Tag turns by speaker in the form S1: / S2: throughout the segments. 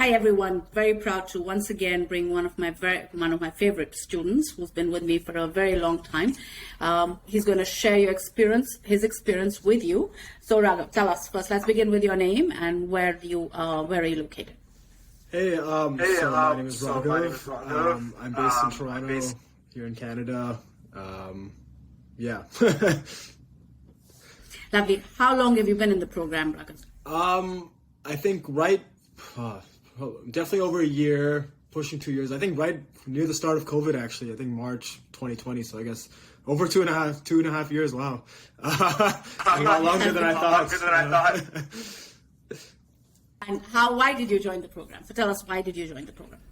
S1: Hi everyone, very proud to once again bring one of my favorite students who's been with me for a very long time. He's going to share his experience with you. So Raghav, tell us first. Let's begin with your name and where are you located?
S2: My name is Raghav. I'm based in Toronto, here in Canada.
S1: Lovely. How long have you been in the program, Raghav?
S2: I think definitely over a year, pushing 2 years. I think right near the start of COVID, actually. I think March 2020. So I guess over two and a half years. Wow, a lot longer than I thought.
S1: And why did you join the program? So tell us, why did you join the program?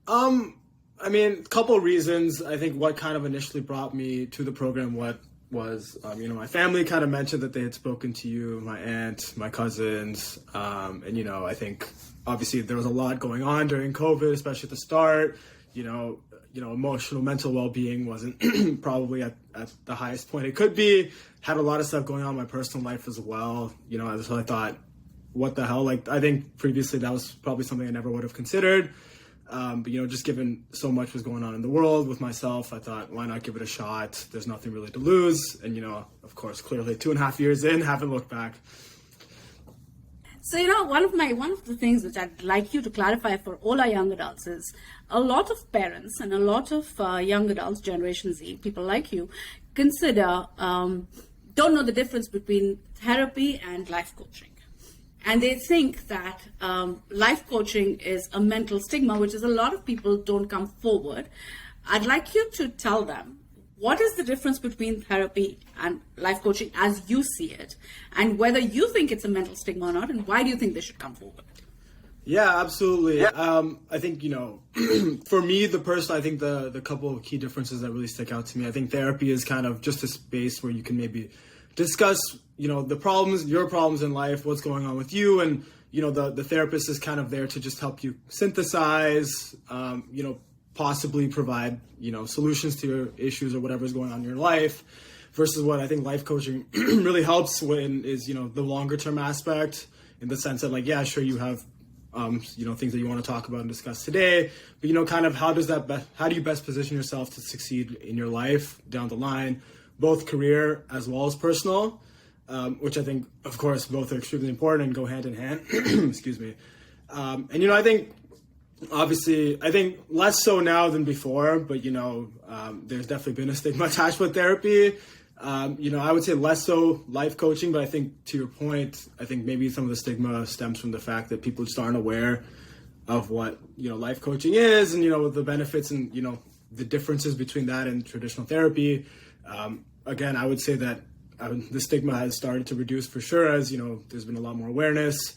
S2: I mean, a couple of reasons. I think what kind of initially brought me to the program, was my family kind of mentioned that they had spoken to you, my aunt, my cousins, and I think obviously there was a lot going on during COVID, especially at the start. Emotional, mental well-being wasn't probably at the highest point it could be. Had a lot of stuff going on in my personal life as well. So I thought, what the hell? Like, I think previously that was probably something I never would have considered. But just given so much was going on in the world with myself, I thought, why not give it a shot? There's nothing really to lose. And, of course, clearly 2.5 years in, haven't looked back.
S1: So, one of the things which I'd like you to clarify for all our young adults is a lot of parents and a lot of young adults, Generation Z, people like you, don't know the difference between therapy and life coaching. And they think that life coaching is a mental stigma, which is a lot of people don't come forward. I'd like you to tell them, what is the difference between therapy and life coaching as you see it, and whether you think it's a mental stigma or not, and why do you think they should come forward?
S2: Yeah, absolutely. I think, for me, I think the couple of key differences that really stick out to me, I think therapy is kind of just a space where you can maybe discuss, your problems in life, what's going on with you. And, the therapist is kind of there to just help you synthesize, possibly provide, solutions to your issues or whatever's going on in your life, versus what I think life coaching really helps when is, the longer term aspect, in the sense that, like, yeah, sure, you have, things that you want to talk about and discuss today, but, kind of how do you best position yourself to succeed in your life down the line, both career as well as personal, which I think, of course, both are extremely important and go hand in hand. Excuse me. I think, obviously, less so now than before, but, there's definitely been a stigma attached with therapy. I would say less so life coaching, but I think to your point, I think maybe some of the stigma stems from the fact that people just aren't aware of what, life coaching is and, the benefits and, the differences between that and traditional therapy. Again, I would say that the stigma has started to reduce for sure, as, there's been a lot more awareness.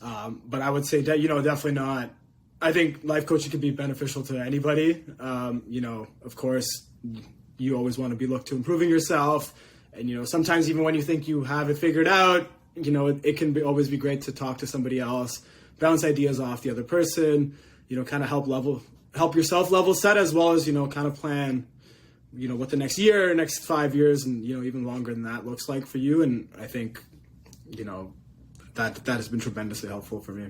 S2: But I would say that, definitely not. I think life coaching can be beneficial to anybody. Of course, you always want to be looked to improving yourself. And, sometimes even when you think you have it figured out, it can always be great to talk to somebody else, bounce ideas off the other person, kind of help yourself level set, as well as, kind of plan, what the next year, next 5 years, and, even longer than that looks like for you. And I think, that has been tremendously helpful for me.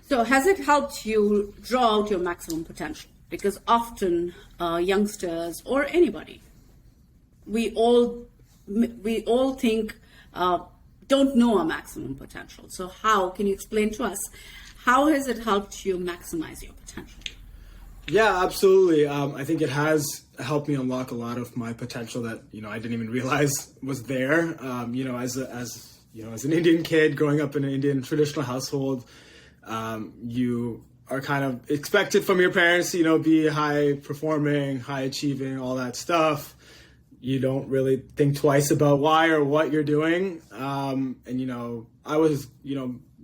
S1: So has it helped you draw out your maximum potential? Because often youngsters or anybody, we all think, don't know our maximum potential. So can you explain to us, how has it helped you maximize your potential?
S2: Yeah, absolutely. I think it has helped me unlock a lot of my potential that, I didn't even realize was there. As an Indian kid growing up in an Indian traditional household, you are kind of expected from your parents to, be high performing, high achieving, all that stuff. You don't really think twice about why or what you're doing. I was,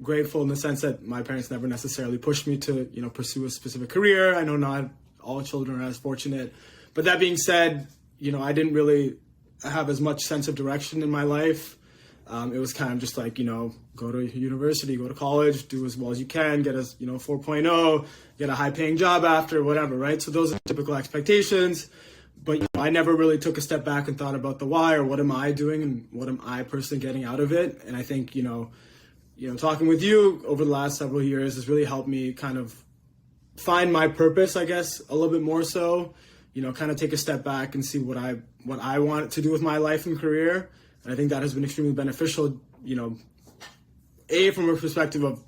S2: grateful in the sense that my parents never necessarily pushed me to, pursue a specific career. I know not all children are as fortunate, but that being said, I didn't really have as much sense of direction in my life. It was kind of just like, go to university, go to college, do as well as you can, get a, 4.0, get a high paying job after, whatever, right? So those are typical expectations. But I never really took a step back and thought about the why, or what am I doing and what am I personally getting out of it. And I think, talking with you over the last several years has really helped me kind of find my purpose, I guess, a little bit more so, kind of take a step back and see what I want to do with my life and career. And I think that has been extremely beneficial, from a perspective of,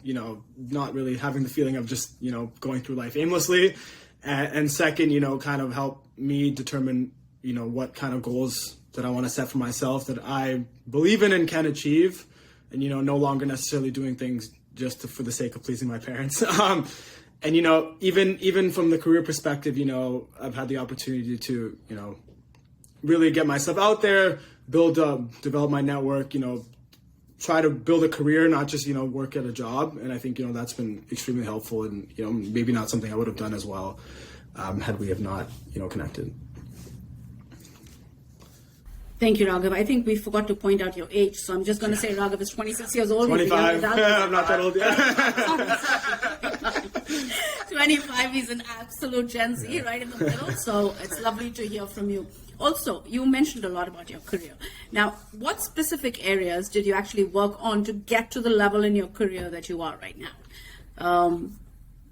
S2: not really having the feeling of just, going through life aimlessly. And second, kind of help me determine, what kind of goals that I want to set for myself that I believe in and can achieve. And, no longer necessarily doing things just for the sake of pleasing my parents. And, even from the career perspective, I've had the opportunity to, really get myself out there, develop my network, try to build a career, not just, work at a job. And I think, that's been extremely helpful and, maybe not something I would have done as well had we have not, connected.
S1: Thank you, Raghav. I think we forgot to point out your age, so I'm just going to say Raghav is 26 years old.
S2: 25. I'm not that old yet.
S1: 25, he's an absolute Gen Z, right in the middle. So it's lovely to hear from you. Also, you mentioned a lot about your career. Now, what specific areas did you actually work on to get to the level in your career that you are right now?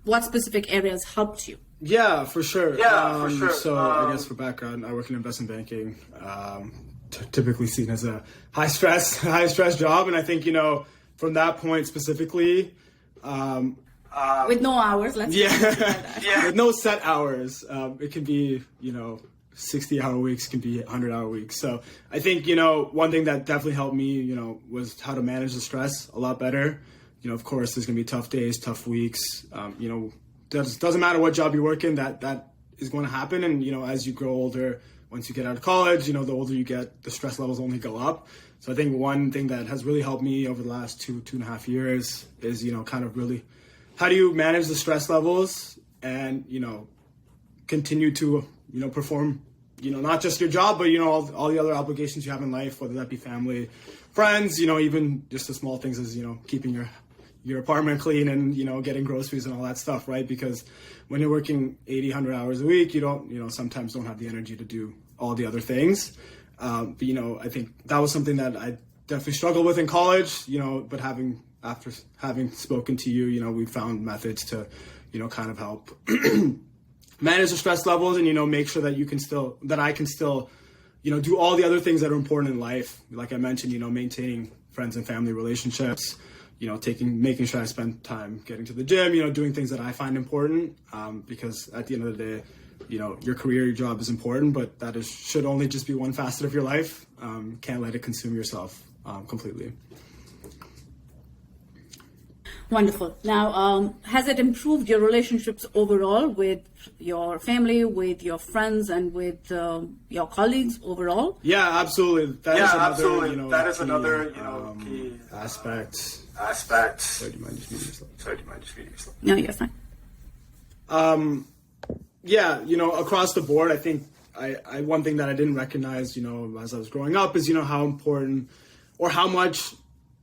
S1: What specific areas helped you?
S2: Yeah, for sure. So I guess for background, I work in investment banking, typically seen as a high stress job. And I think, from that point specifically,
S1: with no hours, let's
S2: with no set hours, it can be, 60-hour weeks, can be 100-hour weeks. So I think, one thing that definitely helped me, was how to manage the stress a lot better. Of course, there's going to be tough days, tough weeks. Doesn't matter what job you work in, that is going to happen. And, as you grow older, once you get out of college, the older you get, the stress levels only go up. So I think one thing that has really helped me over the last 2.5 years is, kind of really, how do you manage the stress levels and, continue to, perform, not just your job, but, all the other obligations you have in life, whether that be family, friends, even just the small things as, keeping your apartment clean and, getting groceries and all that stuff, right? Because when you're working 80, 100 hours a week, you don't, sometimes don't have the energy to do all the other things. But, I think that was something that I definitely struggled with in college, but after having spoken to you, we found methods to, kind of help manage the stress levels and, make sure that I can still, do all the other things that are important in life. Like I mentioned, maintaining friends and family relationships, making sure I spend time getting to the gym, doing things that I find important, because at the end of the day, your career, your job is important, but should only just be one facet of your life. Can't let it consume yourself completely.
S1: Wonderful. Now, has it improved your relationships overall with your family, with your friends, and with your colleagues overall?
S2: Yeah, absolutely. That is another key aspect. Sorry, do you mind just muting yourself?
S1: No, you're fine.
S2: Across the board, I think one thing that I didn't recognize, as I was growing up is, how important or how much,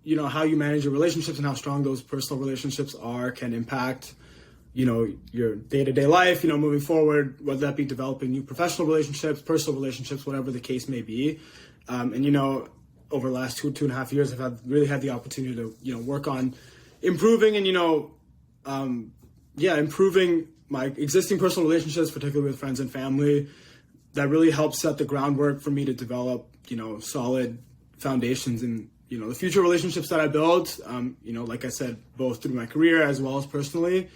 S2: how you manage your relationships and how strong those personal relationships can impact, your day-to-day life, moving forward, whether that be developing new professional relationships, personal relationships, whatever the case may be. Over the last 2.5 years, I've really had the opportunity to, work on improving and, improving my existing personal relationships, particularly with friends and family. That really helps set the groundwork for me to develop, solid foundations in, the future relationships that I build, like I said, both through my career as well as personally,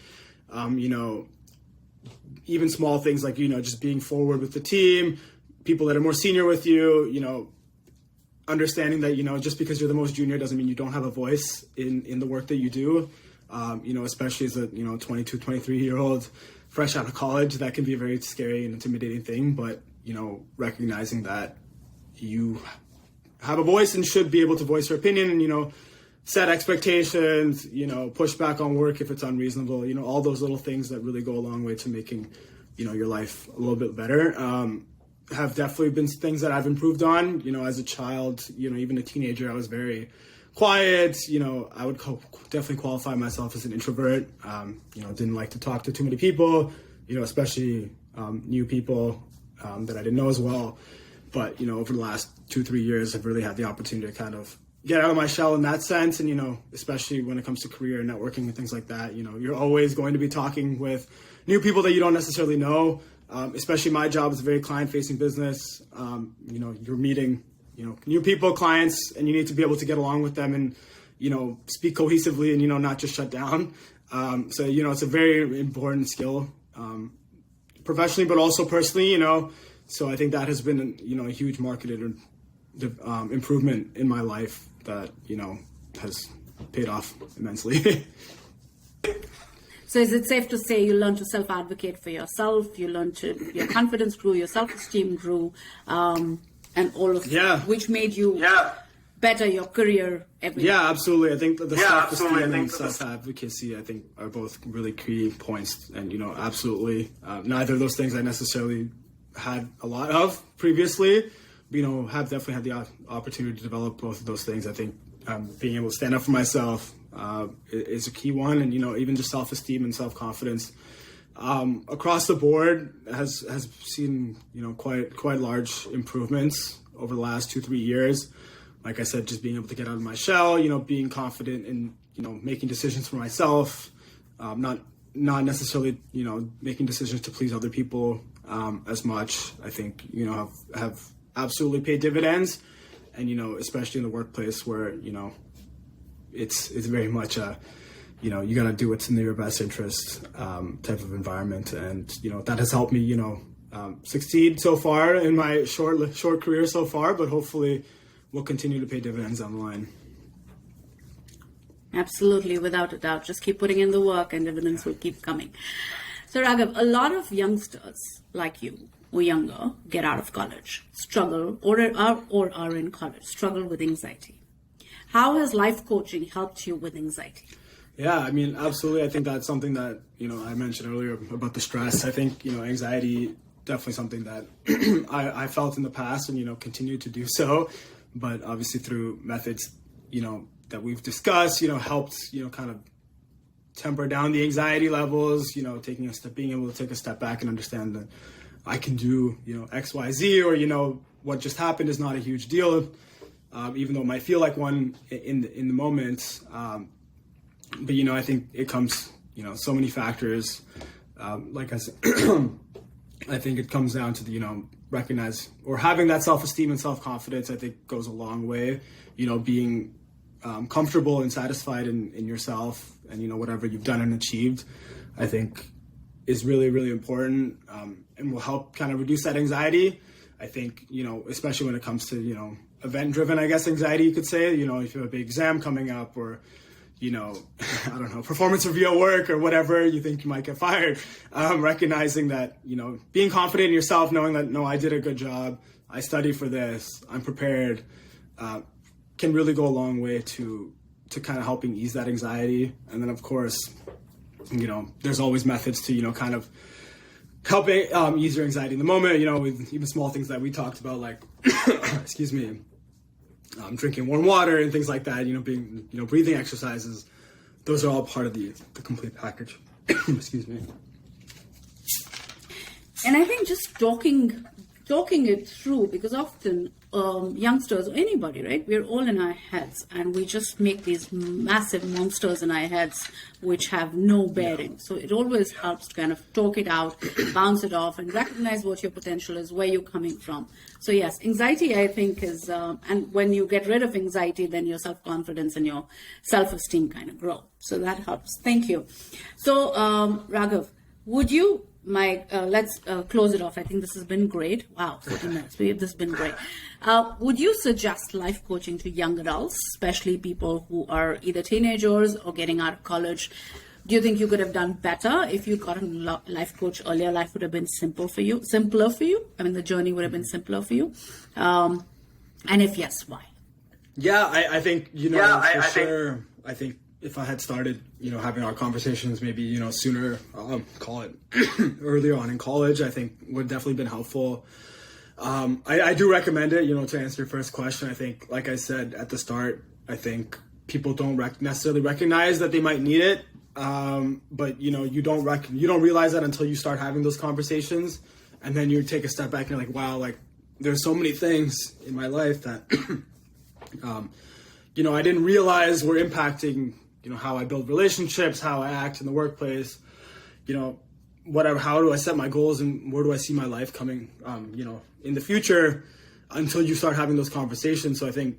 S2: even small things like, just being forward with the team, people that are more senior with you, understanding that, just because you're the most junior doesn't mean you don't have a voice in the work that you do, especially as a, 22, 23-year-old fresh out of college, that can be a very scary and intimidating thing. But, recognizing that you have a voice and should be able to voice your opinion and, set expectations, push back on work if it's unreasonable, all those little things that really go a long way to making, your life a little bit better. Have definitely been things that I've improved on, as a child, even a teenager, I was very quiet, I would definitely qualify myself as an introvert, didn't like to talk to too many people, especially new people that I didn't know as well. But, over the last 2-3 years, I've really had the opportunity to kind of get out of my shell in that sense. And, especially when it comes to career and networking and things like that, you're always going to be talking with new people that you don't necessarily know. Especially my job is a very client-facing business. You're meeting, new people, clients, and you need to be able to get along with them and, speak cohesively and, not just shut down. So, it's a very important skill, professionally, but also personally, So I think that has been, a huge marketed improvement in my life that, has paid off immensely.
S1: So is it safe to say you learn to self-advocate for yourself, your confidence grew, your self-esteem grew, and all of which made you better your career every day?
S2: Yeah, absolutely. I think that the self-esteem and self-advocacy, I think, are both really key points. And, absolutely, neither of those things I necessarily had a lot of previously. Have definitely had the opportunity to develop both of those things. I think being able to stand up for myself is a key one, and even just self-esteem and self-confidence across the board has seen quite large improvements over the last 2-3 years. Like I said, just being able to get out of my shell, being confident in making decisions for myself, not necessarily making decisions to please other people as much. I think have absolutely paid dividends, and especially in the workplace where it's very much a you got to do what's in your best interest type of environment, and that has helped me succeed so far in my short career so far, but hopefully will continue to pay dividends down the line.
S1: Absolutely, without a doubt. Just keep putting in the work and dividends will keep coming. So Raghav, a lot of youngsters like you or younger get out of college, struggle or are in college, struggle with anxiety. How has life coaching helped you with anxiety?
S2: Yeah, I mean, absolutely. I think that's something that, I mentioned earlier about the stress. I think, anxiety, definitely something that I felt in the past and, continue to do so. But obviously through methods, that we've discussed, helped, kind of temper down the anxiety levels, being able to take a step back and understand that I can do, X, Y, Z, or, what just happened is not a huge deal. Even though it might feel like one in the moment. But, I think it comes, so many factors. Like I said, I think it comes down to, recognize or having that self-esteem and self-confidence, I think goes a long way, being comfortable and satisfied in yourself and, whatever you've done and achieved, I think is really, really important and will help kind of reduce that anxiety. I think, especially when it comes to, event-driven, I guess, anxiety, you could say, if you have a big exam coming up or, I don't know, performance review at work or whatever, you think you might get fired. Recognizing that, being confident in yourself, knowing that, no, I did a good job, I studied for this, I'm prepared, can really go a long way to kind of helping ease that anxiety. And then, of course, there's always methods to, kind of helping ease your anxiety in the moment, with even small things that we talked about, like, excuse me, drinking warm water and things like that, being, breathing exercises. Those are all part of the complete package. Excuse me.
S1: And I think just talking it through, because often youngsters or anybody, right, we're all in our heads and we just make these massive monsters in our heads which have no bearing. So it always helps to kind of talk it out, bounce it off, and recognize what your potential is, where you're coming from. So yes, anxiety, I think, is, and when you get rid of anxiety, then your self-confidence and your self-esteem kind of grow. So that helps. Thank you. So Raghav, would you, let's close it off. I think this has been great. Wow, 40 minutes. This has been great. Would you suggest life coaching to young adults, especially people who are either teenagers or getting out of college? Do you think you could have done better if you'd gotten a life coach earlier? Life would have been simpler for you. I mean, the journey would have been simpler for you. And if yes, why?
S2: Yeah, I think, I think if I had started, having our conversations maybe, sooner, call it earlier on in college, I think would definitely been helpful. I do recommend it, to answer your first question. I think, like I said at the start, I think people don't necessarily recognize that they might need it. But, you don't realize that until you start having those conversations. And then you take a step back and you're like, wow, like there's so many things in my life that, I didn't realize were impacting, how I build relationships, how I act in the workplace, whatever, how do I set my goals and where do I see my life coming, in the future, until you start having those conversations. So I think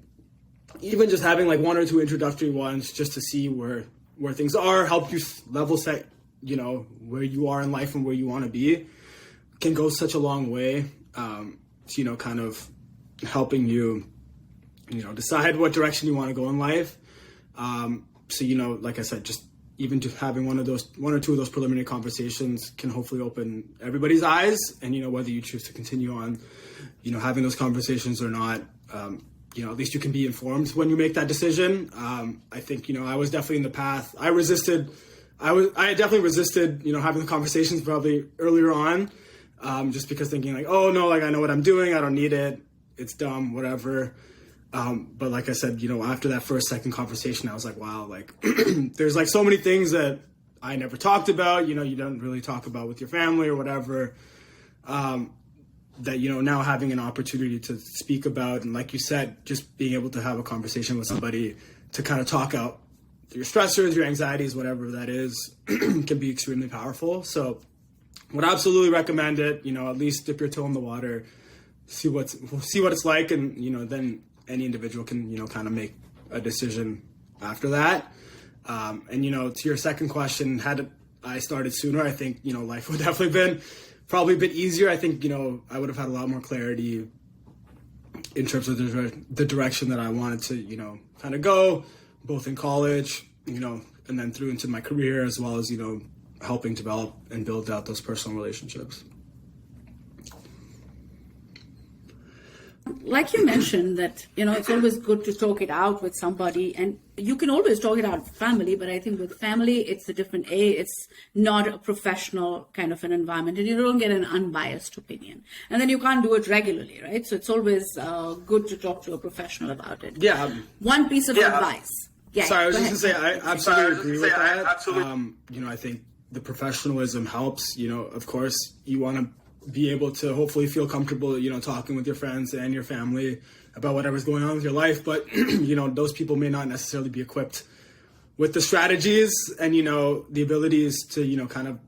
S2: even just having like one or two introductory ones just to see where things are, help you level set, where you are in life and where you want to be, can go such a long way, to, kind of helping you, decide what direction you want to go in life. So, like I said, just even just having one or two of those preliminary conversations can hopefully open everybody's eyes, and, whether you choose to continue on, having those conversations or not, at least you can be informed when you make that decision. I think, I was definitely in the path. I definitely resisted, having the conversations probably earlier on, just because thinking like, oh no, like I know what I'm doing. I don't need it. It's dumb, whatever. But like I said, after that second conversation, I was like, wow, like there's like so many things that I never talked about, you don't really talk about with your family or whatever, that, now having an opportunity to speak about. And like you said, just being able to have a conversation with somebody to kind of talk out your stressors, your anxieties, whatever that is, can be extremely powerful. So would absolutely recommend it, at least dip your toe in the water, see what it's like. And, then any individual can, kind of make a decision after that. And, to your second question, had I started sooner, I think, life would definitely been probably a bit easier. I think, I would have had a lot more clarity in terms of the direction that I wanted to, kind of go, both in college, and then through into my career, as well as, helping develop and build out those personal relationships.
S1: Like you mentioned that, it's always good to talk it out with somebody, and you can always talk it out with family, but I think with family, it's a different, it's not a professional kind of an environment, and you don't get an unbiased opinion. And then you can't do it regularly, right? So it's always good to talk to a professional about it.
S2: Yeah.
S1: One piece of advice. Yeah.
S2: Sorry, I was just going to say, I absolutely agree with that. I think the professionalism helps. Of course, you want to be able to hopefully feel comfortable, talking with your friends and your family about whatever's going on with your life. But, those people may not necessarily be equipped with the strategies and, the abilities to, kind of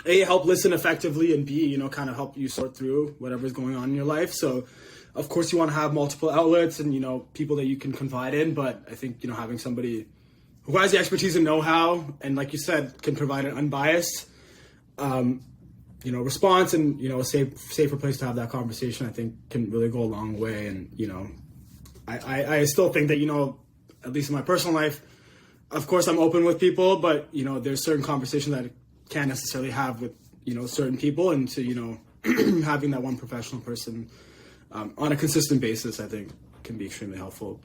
S2: A, help listen effectively, and B, kind of help you sort through whatever's going on in your life. So, of course, you want to have multiple outlets and, people that you can confide in. But I think, having somebody who has the expertise and know-how and, like you said, can provide an unbiased, response and, a safer place to have that conversation, I think can really go a long way. And, I still think that, at least in my personal life, of course I'm open with people, but, there's certain conversations that I can't necessarily have with, certain people. And to, having that one professional person on a consistent basis, I think can be extremely helpful.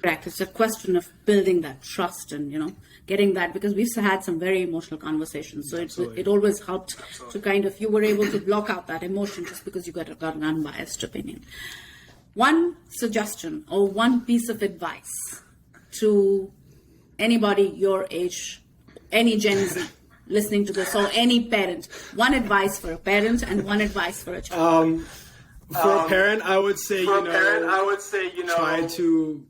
S1: Correct. It's a question of building that trust and, getting that, because we've had some very emotional conversations. So it always helped to kind of, you were able to block out that emotion just because you got an unbiased opinion. One suggestion or one piece of advice to anybody your age, any Gen Z listening to this, or any parent, one advice for a parent and one advice for a child.
S2: For a parent, I would say, try to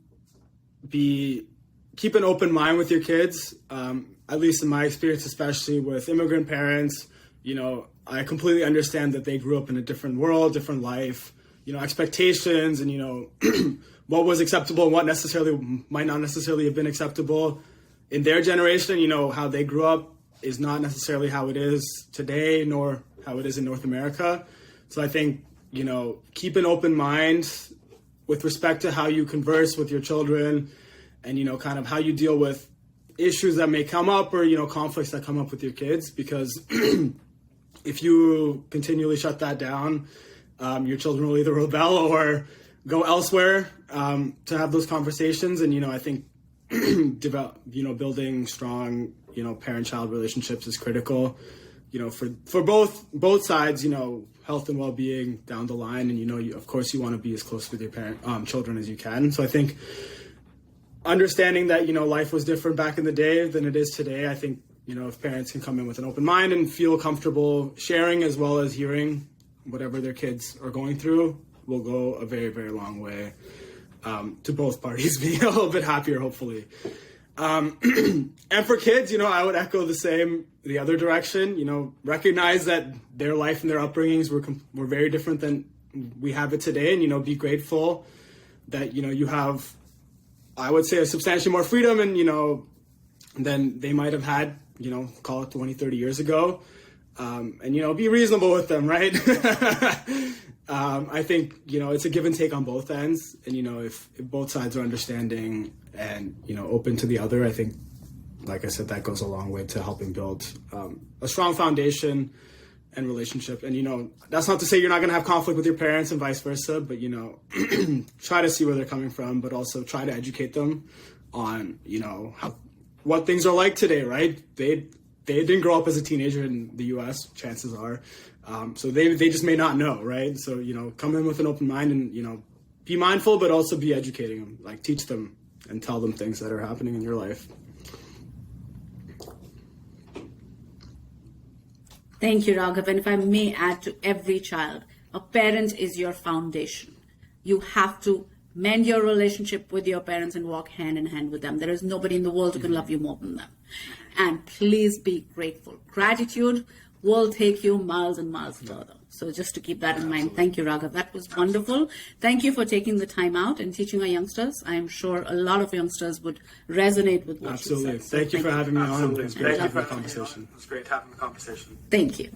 S2: keep an open mind with your kids. At least in my experience, especially with immigrant parents, I completely understand that they grew up in a different world, different life, expectations and, what was acceptable and what might not necessarily have been acceptable in their generation. How they grew up is not necessarily how it is today, nor how it is in North America. So I think, keep an open mind with respect to how you converse with your children and, kind of how you deal with issues that may come up or, conflicts that come up with your kids. Because if you continually shut that down, your children will either rebel or go elsewhere to have those conversations. And, I think building strong, parent-child relationships is critical, for both sides, health and well-being down the line. And, of course, you want to be as close with your children as you can. So I think understanding that, life was different back in the day than it is today, I think, if parents can come in with an open mind and feel comfortable sharing as well as hearing whatever their kids are going through, will go a very, very long way. to both parties being a little bit happier, hopefully. And for kids, I would echo the other direction. Recognize that their life and their upbringings were very different than we have it today, and be grateful that you have, I would say, a substantially more freedom and than they might have had, call it 20, 30 years ago. And be reasonable with them, right? I think it's a give and take on both ends, and if both sides are understanding and open to the other, I think, like I said, that goes a long way to helping build a strong foundation and relationship. And that's not to say you're not going to have conflict with your parents and vice versa, but try to see where they're coming from, but also try to educate them on what things are like today, right? They didn't grow up as a teenager in the U.S., chances are. So they just may not know, right? So, come in with an open mind and, be mindful, but also be educating them, like teach them and tell them things that are happening in your life.
S1: Thank you, Raghav. And if I may add, to every child, a parent is your foundation. You have to mend your relationship with your parents and walk hand in hand with them. There is nobody in the world who can love you more than them. And please be grateful. Gratitude will take you miles and miles further. So just to keep that in mind. Thank you, Raghav. That was wonderful. Thank you for taking the time out and teaching our youngsters. I am sure a lot of youngsters would resonate with what you said.
S2: Thank you for having me on. It was great having the conversation.
S1: Thank you.